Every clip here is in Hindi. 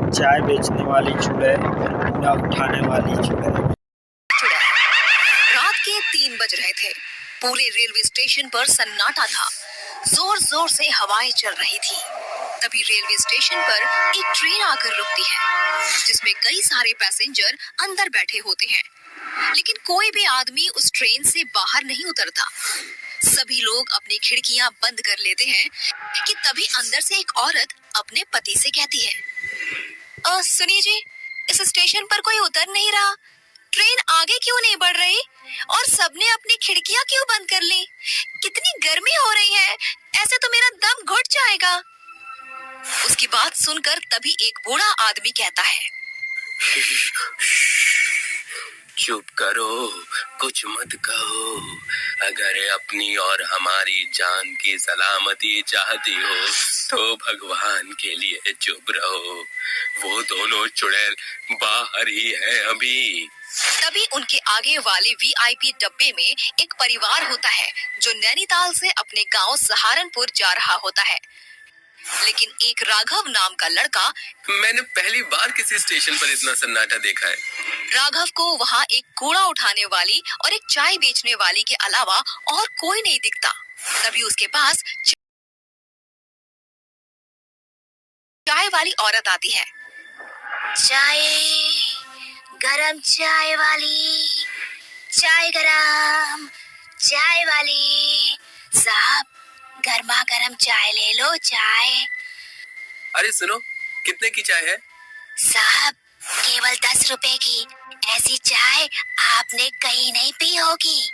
चाय बेचने वाली चुड़ैल, कूड़ा उठाने वाली चुड़ैल। रात के 3 बज रहे थे। पूरे रेलवे स्टेशन पर सन्नाटा था। जोर जोर से हवाएं चल रही थी। तभी रेलवे स्टेशन पर एक ट्रेन आकर रुकती है, जिसमें कई सारे पैसेंजर अंदर बैठे होते हैं, लेकिन कोई भी आदमी उस ट्रेन से बाहर नहीं उतरता। सभी लोग अपनी खिड़कियां बंद कर लेते हैं कि तभी अंदर से एक औरत अपने पति से कहती है, सुनिए जी, इस स्टेशन पर कोई उतर नहीं रहा। ट्रेन आगे क्यों नहीं बढ़ रही और सबने अपनी खिड़कियां क्यों बंद कर ली? कितनी गर्मी हो रही है, ऐसे तो मेरा दम घुट जाएगा। उसकी बात सुनकर तभी एक बूढ़ा आदमी कहता है, चुप करो, कुछ मत कहो। अगर अपनी और हमारी जान की सलामती चाहती हो तो भगवान के लिए चुप रहो। वो दोनों चुड़ैल बाहर ही है अभी। तभी उनके आगे वाले वीआईपी डब्बे में एक परिवार होता है जो नैनीताल से अपने गांव सहारनपुर जा रहा होता है। लेकिन एक राघव नाम का लड़का, मैंने पहली बार किसी स्टेशन पर इतना सन्नाटा देखा है। राघव को वहाँ एक कूड़ा उठाने वाली और एक चाय बेचने वाली के अलावा और कोई नहीं दिखता। तभी उसके पास चाय वाली औरत आती है। चाय, गरम चाय वाली, चाय गरम, चाय वाली साहब, गर्मा गर्म चाय ले लो। चाय। अरे सुनो, कितने की चाय है? साहब, केवल 10 रुपए की। ऐसी चाय आपने कहीं नहीं पी होगी।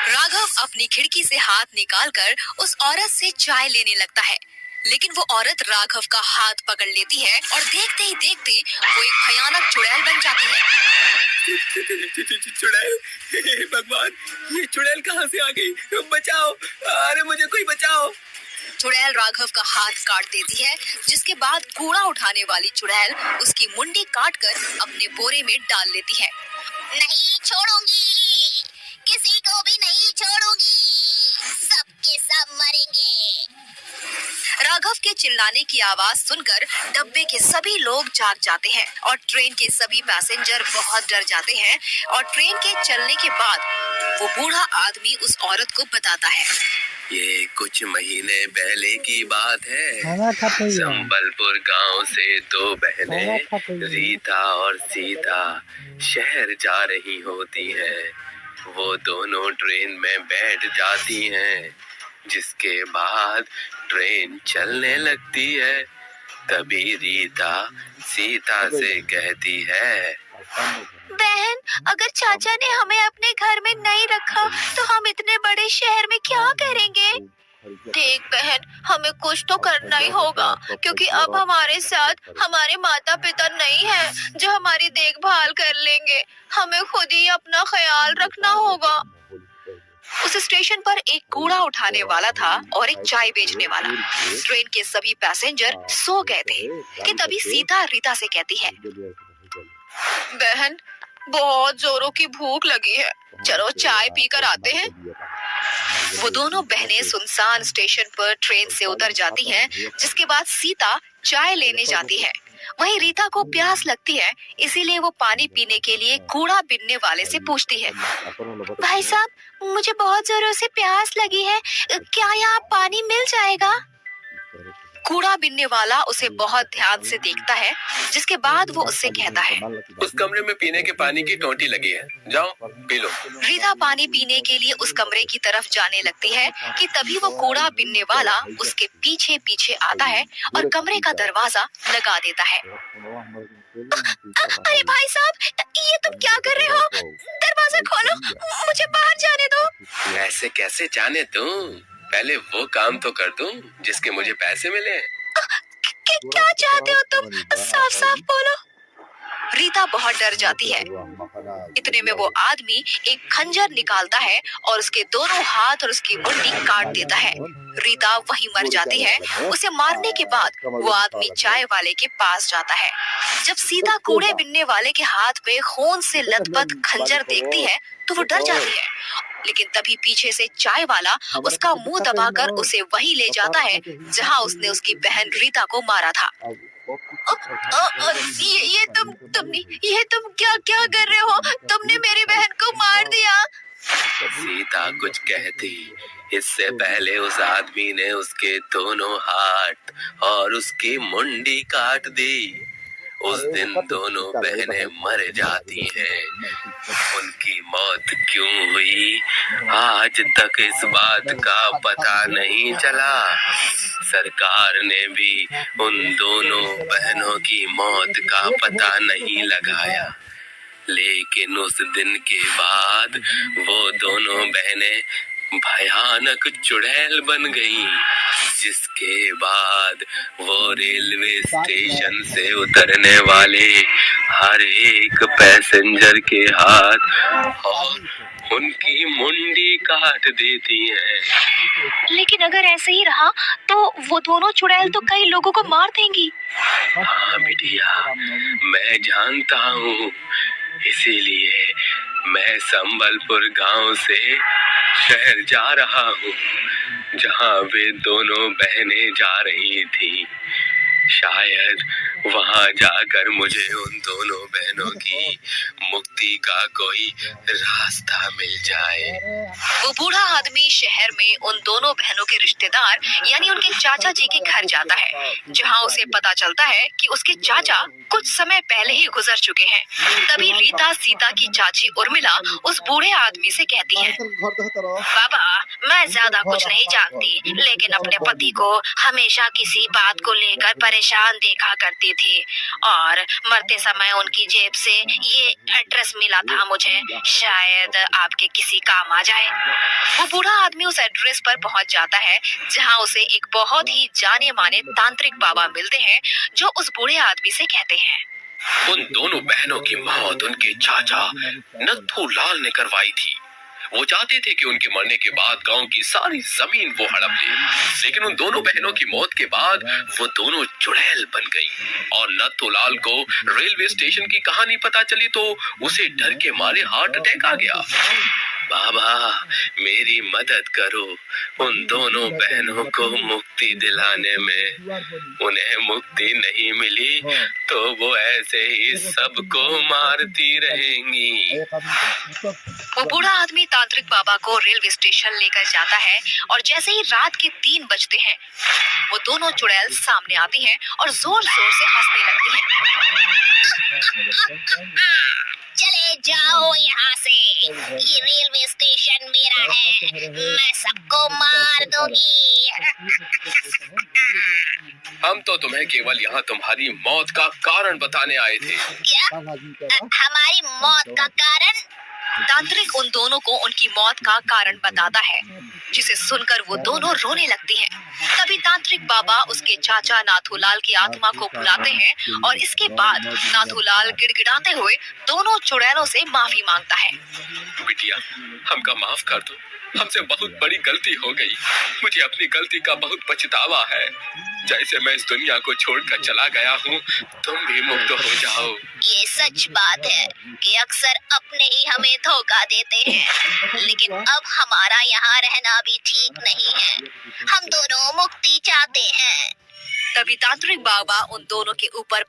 राघव अपनी खिड़की से हाथ निकालकर उस औरत से चाय लेने लगता है, लेकिन वो औरत राघव का हाथ पकड़ लेती है और देखते ही देखते वो एक भयानक चुड़ैल बन जाती है। चुड़ैल, भगवान, ये चुड़ैल कहाँ से आ गई? बचाओ, अरे मुझे कोई बचाओ। चुड़ैल राघव का हाथ काट देती है, जिसके बाद कूड़ा उठाने वाली चुड़ैल उसकी मुंडी काटकर अपने बोरे में डाल लेती है। नहीं छोड़ूंगी, किसी को भी नहीं छोड़ूंगी, सबके सब मरेंगे। राघव के चिल्लाने की आवाज सुनकर डब्बे के सभी लोग जाग जाते हैं और ट्रेन के सभी पैसेंजर बहुत डर जाते हैं। और ट्रेन के चलने के बाद वो बूढ़ा आदमी उस औरत को बताता है, ये कुछ महीने पहले की बात है। संबलपुर गांव से 2 बहनें रीता और सीता शहर जा रही होती हैं। वो दोनों ट्रेन में बैठ जाती हैं, जिसके बाद ट्रेन चलने लगती है। तभी रीता सीता से कहती है, बहन, अगर चाचा ने हमें अपने घर में नहीं रखा तो हम इतने बड़े शहर में क्या करेंगे? देख बहन, हमें कुछ तो करना ही होगा, क्योंकि अब हमारे साथ हमारे माता पिता नहीं हैं जो हमारी देखभाल कर लेंगे। हमें खुद ही अपना ख्याल रखना होगा। उस स्टेशन पर एक कूड़ा उठाने वाला था और एक चाय बेचने वाला। ट्रेन के सभी पैसेंजर सो गए थे कि तभी सीता रीता से कहती है, बहन, बहुत जोरों की भूख लगी है, चलो चाय पीकर आते हैं। वो दोनों बहनें सुनसान स्टेशन पर ट्रेन से उतर जाती हैं, जिसके बाद सीता चाय लेने जाती है। वहीं रीता को प्यास लगती है, इसीलिए वो पानी पीने के लिए कूड़ा बीनने वाले से पूछती है, भाई साहब, मुझे बहुत जोरों से प्यास लगी है, क्या यहाँ पानी मिल जाएगा? कूड़ा बीनने वाला उसे बहुत ध्यान से देखता है, जिसके बाद वो उससे कहता है, उस कमरे में पीने के पानी की टोंटी लगी है, जाओ पी लो। रीता पानी पीने के लिए उस कमरे की तरफ जाने लगती है कि तभी वो कूड़ा बीनने वाला उसके पीछे पीछे आता है और कमरे का दरवाजा लगा देता है। अरे भाई साहब, ये तुम क्या कर रहे हो? दरवाजा खोलो, मुझे बाहर जाने दो। ऐसे कैसे जाने दूं? पहले वो काम तो कर दूं जिसके मुझे पैसे मिले। क्या चाहते हो तुम? साफ साफ बोलो। रीता बहुत डर जाती है। इतने में वो आदमी एक खंजर निकालता है और उसके दोनों हाथ और उसकी मुंडी काट देता है। रीता वहीं मर जाती है। उसे मारने के बाद वो आदमी चाय वाले के पास जाता है। जब सीता कूड़े बिनने वाले के हाथ में खून से लथपथ खंजर देखती है तो वो डर जाती है, लेकिन तभी पीछे से चाय वाला उसका मुंह दबाकर उसे वहीं ले जाता है जहां उसने उसकी बहन रीता को मारा था। ये तुम क्या क्या कर रहे हो? तुमने मेरी बहन को मार दिया। सीता कुछ कहती इससे पहले उस आदमी ने उसके दोनों हाथ और उसकी मुंडी काट दी। उस दिन दोनों बहनें मर जाती हैं। उनकी मौत क्यों हुई आज तक इस बात का पता नहीं चला। सरकार ने भी उन दोनों बहनों की मौत का पता नहीं लगाया, लेकिन उस दिन के बाद वो दोनों बहनें भयानक चुड़ैल बन गईं, जिसके बाद वो रेलवे स्टेशन से उतरने वाले हर एक पैसेंजर के हाथ और उनकी मुंडी काट देती हैं। लेकिन अगर ऐसे ही रहा तो वो दोनों चुड़ैल तो कई लोगों को मार देंगी। हाँ बिटिया, मैं जानता हूँ, इसीलिए मैं संबलपुर गांव से शहर जा रहा हूँ, जहाँ वे दोनों बहनें जा रही थी। शायद वहाँ जाकर मुझे उन दोनों बहनों की मुक्ति का कोई रास्ता मिल जाए। वो बूढ़ा आदमी शहर में उन दोनों बहनों के रिश्तेदार यानी उनके चाचा जी के घर जाता है, जहाँ उसे पता चलता है कि उसके चाचा कुछ समय पहले ही गुजर चुके हैं। तभी रीता सीता की चाची उर्मिला उस बूढ़े आदमी से कहती है, बाबा, मैं ज्यादा कुछ नहीं जानती, लेकिन अपने पति को हमेशा किसी बात को लेकर परेशान देखा करती थी और मरते समय उनकी जेब से ये एड्रेस मिला था मुझे, शायद आपके किसी काम आ जाए। वो बूढ़ा आदमी उस एड्रेस पर पहुंच जाता है, जहां उसे एक बहुत ही जाने माने तांत्रिक बाबा मिलते हैं, जो उस बूढ़े आदमी से कहते हैं, उन दोनों बहनों की मौत उनके चाचा नत्थू लाल ने करवाई थी। वो चाहते थे कि उनके मरने के बाद गांव की सारी जमीन वो हड़प ले, लेकिन उन दोनों बहनों की मौत के बाद वो दोनों चुड़ैल बन गईं और नत्थूलाल को रेलवे स्टेशन की कहानी पता चली तो उसे डर के मारे हार्ट अटैक आ गया। बाबा, मेरी मदद करो, उन दोनों बहनों को मुक्ति दिलाने में। उन्हें मुक्ति नहीं मिली तो वो ऐसे ही सबको मारती रहेंगी। वो बूढ़ा आदमी तांत्रिक बाबा को रेलवे स्टेशन लेकर जाता है और जैसे ही रात के 3 बजते हैं, वो दोनों चुड़ैल सामने आती हैं और जोर जोर से हंसने लगती हैं। चले जाओ यहाँ से, ये रेलवे स्टेशन मेरा है, मैं सबको मार दूंगी। हम तो तुम्हें केवल यहाँ तुम्हारी मौत का कारण बताने आए थे। क्या? हमारी मौत का कारण? तांत्रिक उन दोनों को उनकी मौत का कारण बताता है, जिसे सुनकर वो दोनों रोने लगती हैं। तभी तांत्रिक बाबा उसके चाचा नाथूलाल की आत्मा को बुलाते हैं और इसके बाद नाथूलाल गिड़गिड़ाते हुए दोनों चुड़ैलों से माफी मांगता है। बिटिया, हमका माफ कर दो, हमसे बहुत बड़ी गलती हो गई। मुझे अपनी गलती का बहुत पछतावा है। जैसे मैं इस दुनिया को छोड़कर चला गया हूँ, तुम भी मुक्त हो जाओ। ये सच बात है कि अक्सर अपने ही हमें धोखा देते हैं, लेकिन अब हमारा यहाँ रहना भी ठीक नहीं है। हम दोनों मुक्ति चाहते हैं। तभी तांत्रिक बाबा उन दोनों के ऊपर